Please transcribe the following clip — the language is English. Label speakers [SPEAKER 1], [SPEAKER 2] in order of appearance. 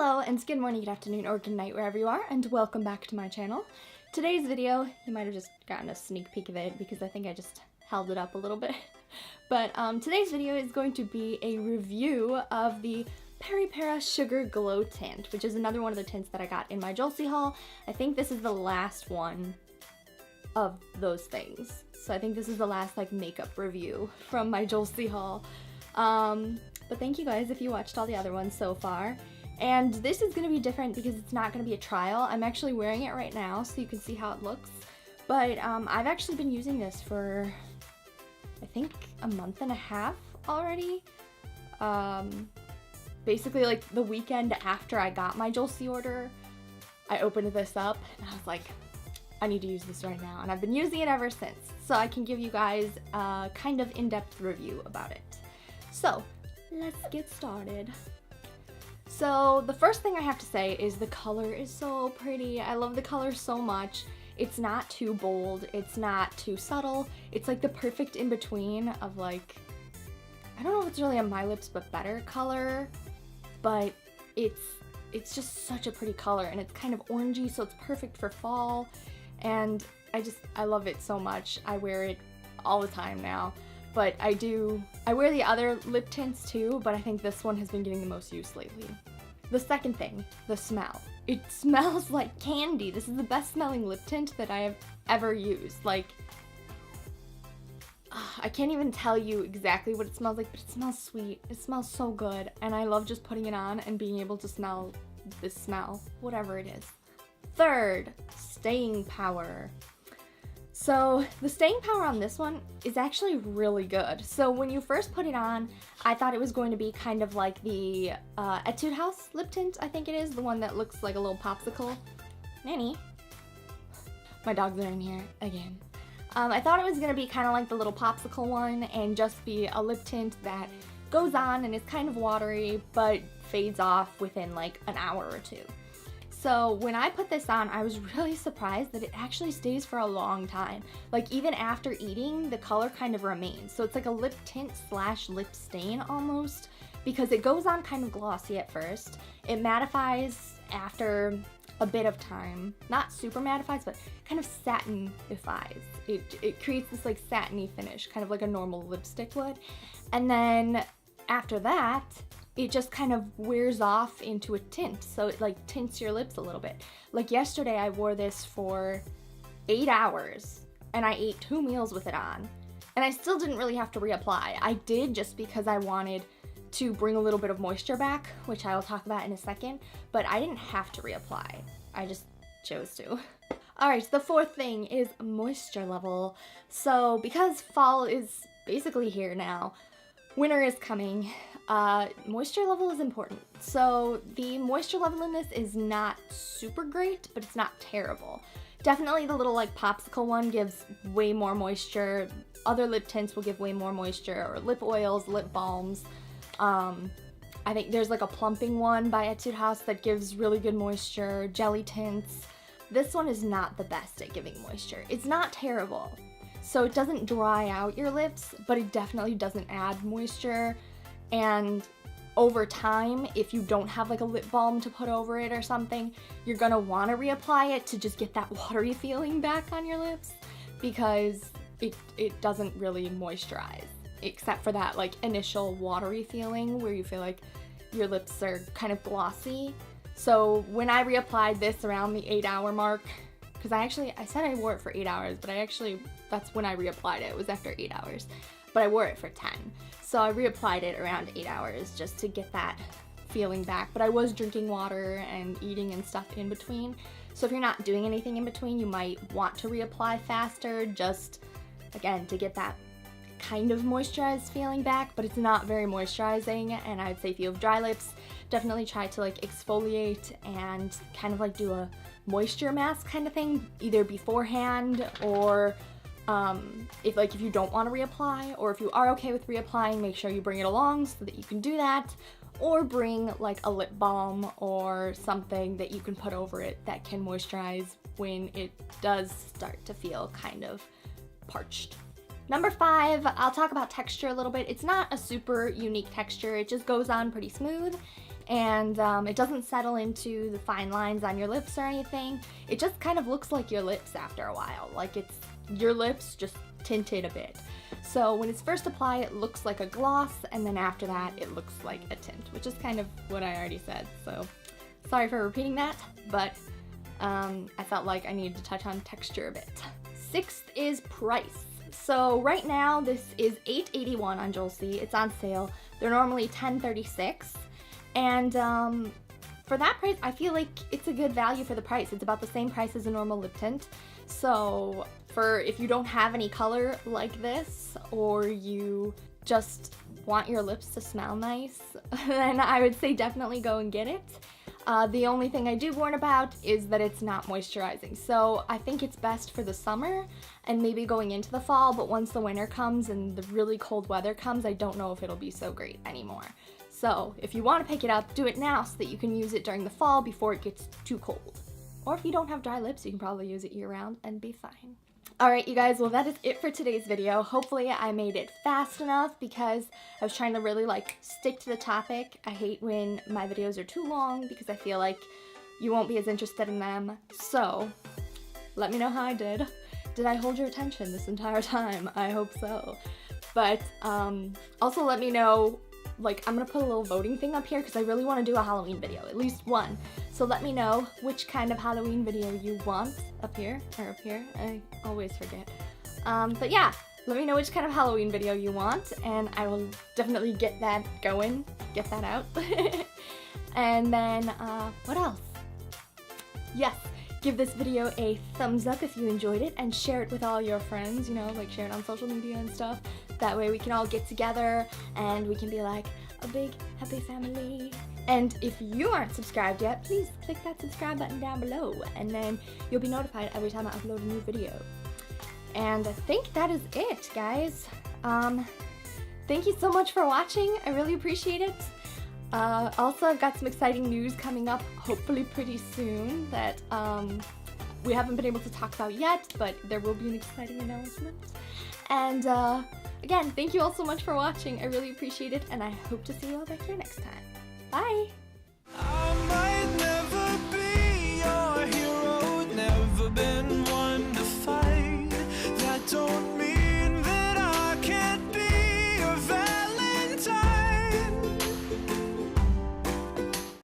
[SPEAKER 1] Hello, and good morning, good afternoon, or good night wherever you are, and welcome back to my channel. Today's video, you might have just gotten a sneak peek of it because I think I just held it up a little bit. But today's video is going to be a review of the Peripera Sugar Glow Tint, which is another one of the tints that I got in my Josie haul. I think this is the last one of those things. So I think this is the last like makeup review from my Josie haul. But thank you guys if you watched all the other ones so far. And this is going to be different because it's not going to be a trial. I'm actually wearing it right now so you can see how it looks. But I've actually been using this for, I think, a month and a half already. Basically like the weekend after I got my Josie order, I opened this up and I was like, I need to use this right now. And I've been using it ever since. So I can give you guys a kind of in-depth review about it. So let's get started. So the first thing I have to say is the color is so pretty. I love the color so much. It's not too bold, it's not too subtle. It's like the perfect in-between of like, I don't know if it's really a My Lips But Better color, but it's just such a pretty color and it's kind of orangey, so it's perfect for fall. And I love it so much. I wear it all the time now. But I wear the other lip tints too, but I think this one has been getting the most use lately. The second thing, the smell. It smells like candy. This is the best smelling lip tint that I have ever used. Like, I can't even tell you exactly what it smells like, but it smells sweet. It smells so good, and I love just putting it on and being able to smell this smell, whatever it is. Third, staying power. So the staying power on this one is actually really good. So when you first put it on, I thought it was going to be kind of like the Etude House lip tint, I think it is, the one that looks like a little popsicle. Nanny. My dogs are in here again. I thought it was going to be kind of like the little popsicle one and just be a lip tint that goes on and is kind of watery but fades off within like an hour or two. So when I put this on, I was really surprised that it actually stays for a long time. Like even after eating, the color kind of remains. So it's like a lip tint slash lip stain almost, because it goes on kind of glossy at first. It mattifies after a bit of time. Not super mattifies, but kind of satinifies. It creates this like satiny finish, kind of like a normal lipstick would. And then after that, it just kind of wears off into a tint, so it like tints your lips a little bit. Like yesterday I wore this for 8 hours and I ate 2 meals with it on, and I still didn't really have to reapply. I did just because I wanted to bring a little bit of moisture back, which I will talk about in a second, but I didn't have to reapply. I just chose to. Alright, the fourth thing is moisture level. So because fall is basically here now, winter is coming, moisture level is important. So the moisture level in this is not super great, but it's not terrible. Definitely the little like popsicle one gives way more moisture. Other lip tints will give way more moisture, or lip oils, lip balms. I think there's like a plumping one by Etude House that gives really good moisture, jelly tints. This one is not the best at giving moisture. It's not terrible. So it doesn't dry out your lips, but it definitely doesn't add moisture. And over time, if you don't have like a lip balm to put over it or something, you're gonna want to reapply it to just get that watery feeling back on your lips, because it doesn't really moisturize, except for that like initial watery feeling where you feel like your lips are kind of glossy. So when I reapplied this around the 8-hour mark, because I said I wore it for 8 hours, but that's when I reapplied it. It was after 8 hours, but I wore it for 10. So I reapplied it around 8 hours just to get that feeling back. But I was drinking water and eating and stuff in between. So if you're not doing anything in between, you might want to reapply faster, just again to get that kind of moisturized feeling back, but it's not very moisturizing. And I'd say if you have dry lips, definitely try to like exfoliate and kind of like do a moisture mask kind of thing, either beforehand or if you don't want to reapply, or if you are okay with reapplying, make sure you bring it along so that you can do that, or bring like a lip balm or something that you can put over it that can moisturize when it does start to feel kind of parched. Number 5, I'll talk about texture a little bit. It's not a super unique texture, it just goes on pretty smooth, and it doesn't settle into the fine lines on your lips or anything. It just kind of looks like your lips after a while, like it's your lips just tinted a bit. So when it's first applied, it looks like a gloss, and then after that, it looks like a tint, which is kind of what I already said. So sorry for repeating that, but I felt like I needed to touch on texture a bit. Sixth is price. So right now, this is $8.81 on Joel-C. It's on sale. They're normally $10.36, and for that price, I feel like it's a good value for the price. It's about the same price as a normal lip tint. So for if you don't have any color like this, or you just want your lips to smell nice, then I would say definitely go and get it. The only thing I do warn about is that it's not moisturizing. So I think it's best for the summer and maybe going into the fall, but once the winter comes and the really cold weather comes, I don't know if it'll be so great anymore. So if you want to pick it up, do it now so that you can use it during the fall before it gets too cold. Or if you don't have dry lips, you can probably use it year-round and be fine. Alright, you guys, well that is it for today's video. Hopefully I made it fast enough because I was trying to really stick to the topic. I hate when my videos are too long because I feel like you won't be as interested in them. So, let me know how I did. Did I hold your attention this entire time? I hope so. But, also let me know, I'm gonna put a little voting thing up here because I really want to do a Halloween video, at least one. So let me know which kind of Halloween video you want up here, or up here, I always forget. But yeah, let me know which kind of Halloween video you want, and I will definitely get that going, get that out. And then, what else? Yes, give this video a thumbs up if you enjoyed it, and share it with all your friends, you know, share it on social media and stuff. That way we can all get together and we can be like a big happy family. And if you aren't subscribed yet, please click that subscribe button down below, and then you'll be notified every time I upload a new video. And I think that is it, guys. Thank you so much for watching. I really appreciate it. Also, I've got some exciting news coming up, hopefully pretty soon, that we haven't been able to talk about yet, but there will be an exciting announcement. And again, thank you all so much for watching. I really appreciate it, and I hope to see you all back here next time. Bye!